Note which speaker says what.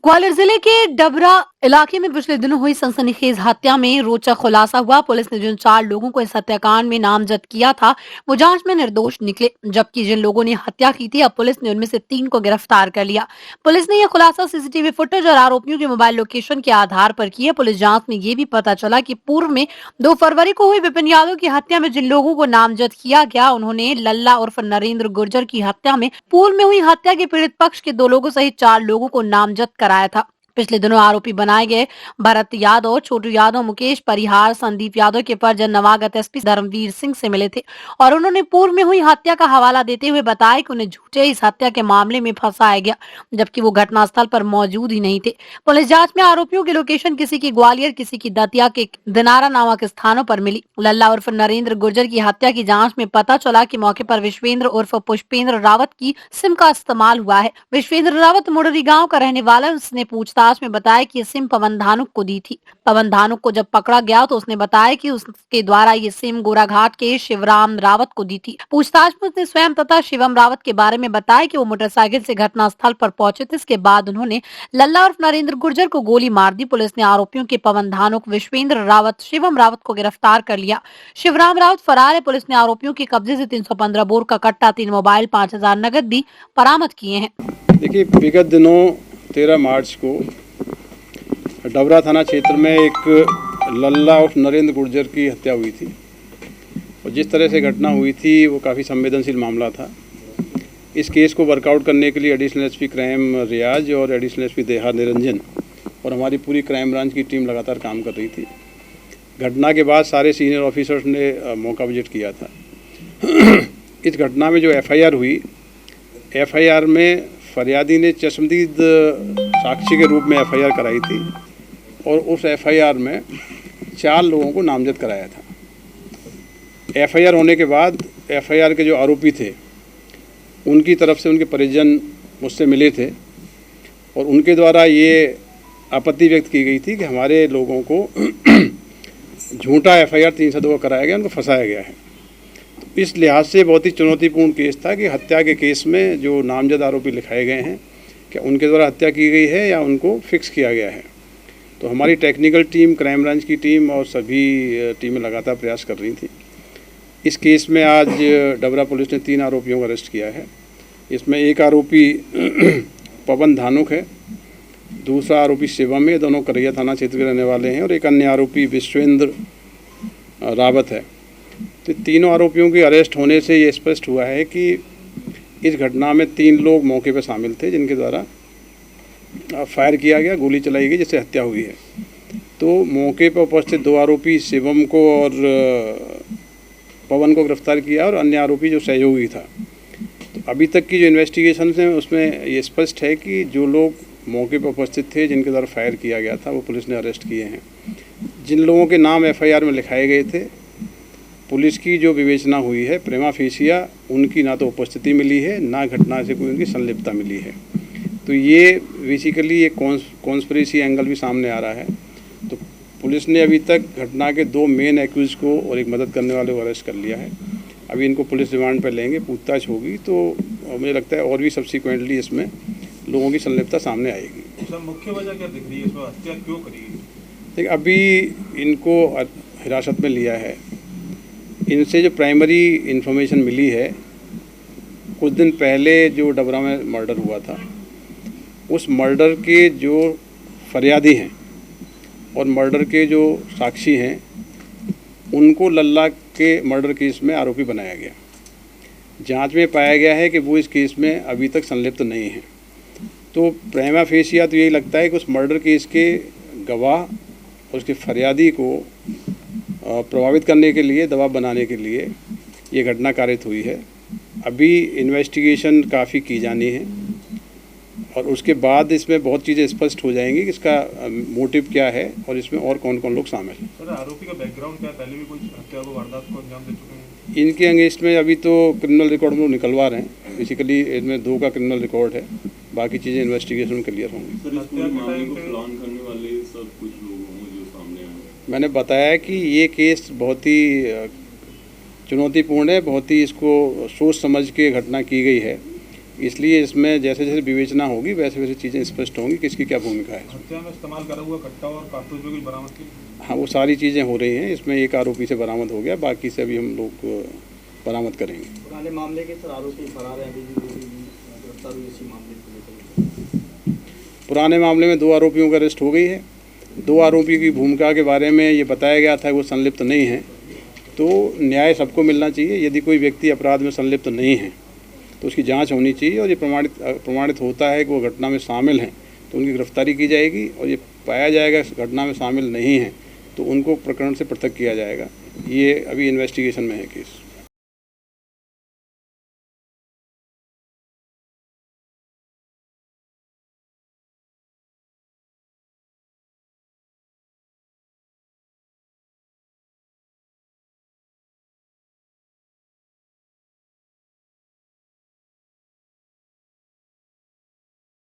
Speaker 1: ग्वालियर जिले के डबरा इलाके में पिछले दिनों हुई सनसनीखेज हत्या में रोचक खुलासा हुआ। पुलिस ने जिन 4 लोगों को इस हत्याकांड में नामजद किया था, वो जांच में निर्दोष निकले, जबकि जिन लोगों ने हत्या की थी, अब पुलिस ने उनमें से 3 को गिरफ्तार कर लिया। पुलिस ने यह खुलासा सीसीटीवी फुटेज और आरोपियों के मोबाइल लोकेशन के आधार पर किया। पुलिस जांच में ये भी पता चला कि पूर्व में 2 फरवरी को हुई विपिन यादव की हत्या में जिन लोगों को नामजद किया गया, उन्होंने लल्ला उर्फ नरेंद्र गुर्जर की हत्या में पूर्व में हुई हत्या के पीड़ित पक्ष के 2 लोगों सहित 4 लोगों को नामजद कराया था। पिछले दिनों आरोपी बनाए गए भरत यादव, छोटू यादव, मुकेश परिहार, संदीप यादव के परिजन नवागत एसपी धर्मवीर सिंह से मिले थे और उन्होंने पूर्व में हुई हत्या का हवाला देते हुए बताया कि उन्हें झूठे इस हत्या के मामले में फंसाया गया, जबकि वो घटनास्थल पर मौजूद ही नहीं थे। पुलिस जांच में आरोपियों की लोकेशन किसी की ग्वालियर, किसी की दतिया के दिनारा नामक स्थानों पर मिली। लल्ला उर्फ नरेंद्र गुर्जर की हत्या की जांच में पता चला कि मौके पर विश्वेंद्र उर्फ पुष्पेंद्र रावत की सिम का इस्तेमाल हुआ है। विश्वेंद्र रावत मुडरी गांव का रहने वाला, उसने पूछताछ में बताया कि ये सिम पवन धानुक को दी थी। पवन धानुक को जब पकड़ा गया तो उसने बताया कि उसके द्वारा ये सिम गोराघाट के शिवराम रावत को दी थी। पूछताछ में उसने स्वयं तथा शिवम रावत के बारे में बताया कि वो मोटरसाइकिल से घटनास्थल पर पहुंचे थे। इसके बाद उन्होंने लल्ला और नरेंद्र गुर्जर को गोली मार दी। पुलिस ने आरोपियों के पवन धानुक, विश्वेंद्र रावत, शिवम रावत को गिरफ्तार कर लिया। शिवराम रावत फरार है। पुलिस ने आरोपियों के कब्जे से 315 बोर का कट्टा, 3 मोबाइल, 5,000 नगद भी बरामद किए हैं।
Speaker 2: देखिए, विगत दिनों 13 मार्च को डबरा थाना क्षेत्र में एक लल्ला और नरेंद्र गुर्जर की हत्या हुई थी और जिस तरह से घटना हुई थी वो काफ़ी संवेदनशील मामला था। इस केस को वर्कआउट करने के लिए एडिशनल एसपी क्राइम रियाज और एडिशनल एसपी देहात निरंजन और हमारी पूरी क्राइम ब्रांच की टीम लगातार काम कर रही थी। घटना के बाद सारे सीनियर ऑफिसर्स ने मौका विजिट किया था। इस घटना में जो एफआईआर हुई, एफआईआर में फरियादी ने चश्मदीद साक्षी के रूप में एफआईआर कराई थी और उस एफआईआर में 4 लोगों को नामजद कराया था। एफआईआर होने के बाद एफआईआर के जो आरोपी थे उनकी तरफ से उनके परिजन मुझसे मिले थे और उनके द्वारा ये आपत्ति व्यक्त की गई थी कि हमारे लोगों को झूठा एफआईआर 302 कराया गया, उनको फंसाया गया है। तो इस लिहाज से बहुत ही चुनौतीपूर्ण केस था कि हत्या के केस में जो नामजद आरोपी लिखाए गए हैं, क्या उनके द्वारा हत्या की गई है या उनको फिक्स किया गया है। तो हमारी टेक्निकल टीम, क्राइम ब्रांच की टीम और सभी टीमें लगातार प्रयास कर रही थी। इस केस में आज डबरा पुलिस ने 3 आरोपियों को अरेस्ट किया है। इसमें एक आरोपी पवन धानुक है, दूसरा आरोपी शिवम है, दोनों करैया थाना क्षेत्र के रहने वाले हैं, और एक अन्य आरोपी विश्वेंद्र रावत है। तो तीनों आरोपियों के अरेस्ट होने से ये स्पष्ट हुआ है कि इस घटना में 3 लोग मौके पर शामिल थे जिनके द्वारा फायर किया गया, गोली चलाई गई, जिससे हत्या हुई है। तो मौके पर उपस्थित 2 आरोपी शिवम को और पवन को गिरफ्तार किया और अन्य आरोपी जो सहयोगी था। तो अभी तक की जो इन्वेस्टिगेशन है उसमें ये स्पष्ट है कि जो लोग मौके पर उपस्थित थे जिनके द्वारा फायर किया गया था वो पुलिस ने अरेस्ट किए हैं। जिन लोगों के नाम एफआईआर में लिखाए गए थे, पुलिस की जो विवेचना हुई है, प्रेमा फेसिया उनकी ना तो उपस्थिति मिली है, ना घटना से कोई उनकी संलिप्तता मिली है। तो ये बेसिकली एक कॉन्स्पिरेसी एंगल भी सामने आ रहा है। तो पुलिस ने अभी तक घटना के 2 मेन एक्यूज को और एक मदद करने वाले को अरेस्ट कर लिया है। अभी इनको पुलिस रिमांड पर लेंगे, पूछताछ होगी, तो मुझे लगता है और भी सब्सिक्वेंटली इसमें लोगों की संलिप्तता सामने आएगी।
Speaker 3: सर, मुख्य वजह क्या दिख रही है, इसमें हत्या क्यों करी?
Speaker 2: देखिए, अभी इनको हिरासत में लिया है। इनसे जो प्राइमरी इन्फॉर्मेशन मिली है, कुछ दिन पहले जो डबरा में मर्डर हुआ था, उस मर्डर के जो फरियादी हैं और मर्डर के जो साक्षी हैं, उनको लल्ला के मर्डर केस में आरोपी बनाया गया। जांच में पाया गया है कि वो इस केस में अभी तक संलिप्त नहीं है। तो प्रेमा फेसिया तो यही लगता है कि उस मर्डर केस के गवाह और उसके फरियादी को प्रभावित करने के लिए, दबाव बनाने के लिए ये घटना कारित हुई है। अभी इन्वेस्टिगेशन काफ़ी की जानी है और उसके बाद इसमें बहुत चीज़ें स्पष्ट हो जाएंगी कि इसका मोटिव क्या है और इसमें और कौन कौन लोग शामिल हैं।
Speaker 3: सर, आरोपी का बैकग्राउंड क्या है? पहले भी कोई हत्या को, वारदात को अंजाम दे चुके हैं?
Speaker 2: इनके अगेंस्ट में अभी तो क्रिमिनल रिकॉर्ड में निकलवा रहे हैं। बेसिकली इसमें 2 का क्रिमिनल रिकॉर्ड है, बाकी चीज़ें इन्वेस्टिगेशन में क्लियर होंगी।
Speaker 4: सर, इस पूरे मामले को प्लान करने वाले सब कुछ लोग होंगे जो सामने आए।
Speaker 2: मैंने बताया कि ये केस बहुत ही चुनौतीपूर्ण है, बहुत ही इसको सोच समझ के घटना की गई है। इसलिए इसमें जैसे जैसे विवेचना होगी वैसे वैसे चीज़ें स्पष्ट होंगी किसकी क्या भूमिका है।
Speaker 3: हत्या में इस्तेमाल करा हुआ कट्टा और कारतूस भी कुछ बरामद की।
Speaker 2: हाँ, वो सारी चीज़ें हो रही हैं। इसमें एक आरोपी से बरामद हो गया, बाकी से अभी हम लोग बरामद करेंगे।
Speaker 5: पुराने मामले के सर आरोपी फरार हैं, अभी भी गिरफ्तार हुई इसी मामले को लेकर।
Speaker 2: पुराने मामले में 2 आरोपियों का अरेस्ट हो गई है। 2 आरोपी की भूमिका के बारे में ये बताया गया था वो संलिप्त नहीं है, तो न्याय सबको मिलना चाहिए। यदि कोई व्यक्ति अपराध में संलिप्त नहीं है तो उसकी जांच होनी चाहिए, और ये प्रमाणित होता है कि वो घटना में शामिल हैं तो उनकी गिरफ्तारी की जाएगी, और ये पाया जाएगा घटना में शामिल नहीं है तो उनको प्रकरण से पृथक किया जाएगा। ये अभी इन्वेस्टिगेशन में है केस।